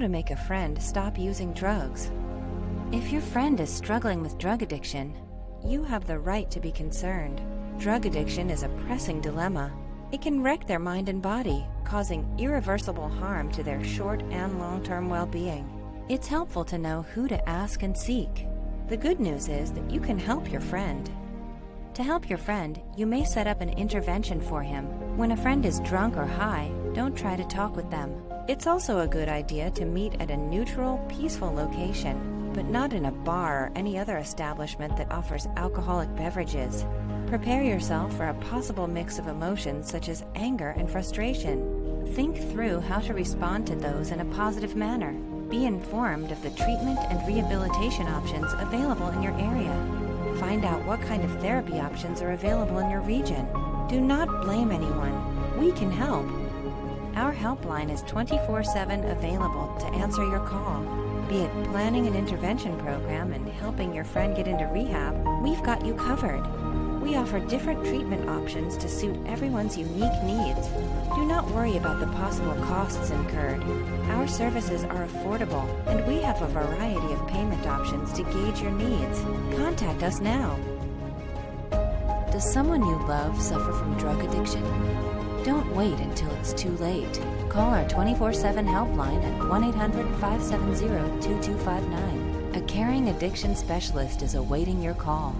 to make a friend stop using drugs. If your friend is struggling with drug addiction, you have the right to be concerned. Drug addiction is a pressing dilemma. It can wreck their mind and body, causing irreversible harm to their short and long-term well-being. It's helpful to know who to ask and seek. The good news is that you can help your friend. To help your friend, you may set up an intervention for him. When a friend is drunk or high, don't try to talk with them. It's also a good idea to meet at a neutral, peaceful location, but not in a bar or any other establishment that offers alcoholic beverages. Prepare yourself for a possible mix of emotions such as anger and frustration. Think through how to respond to those in a positive manner. Be informed of the treatment and rehabilitation options available in your area. Find out what kind of therapy options are available in your region. Do not blame anyone. We can help. Our helpline is 24/7 available to answer your call. Be it planning an intervention program and helping your friend get into rehab, we've got you covered. We offer different treatment options to suit everyone's unique needs. Do not worry about the possible costs incurred. Our services are affordable, and we have a variety of payment options to gauge your needs. Contact us now. Does someone you love suffer from drug addiction? Don't wait until it's too late. Call our 24/7 helpline at 1-800-570-2259. A caring addiction specialist is awaiting your call.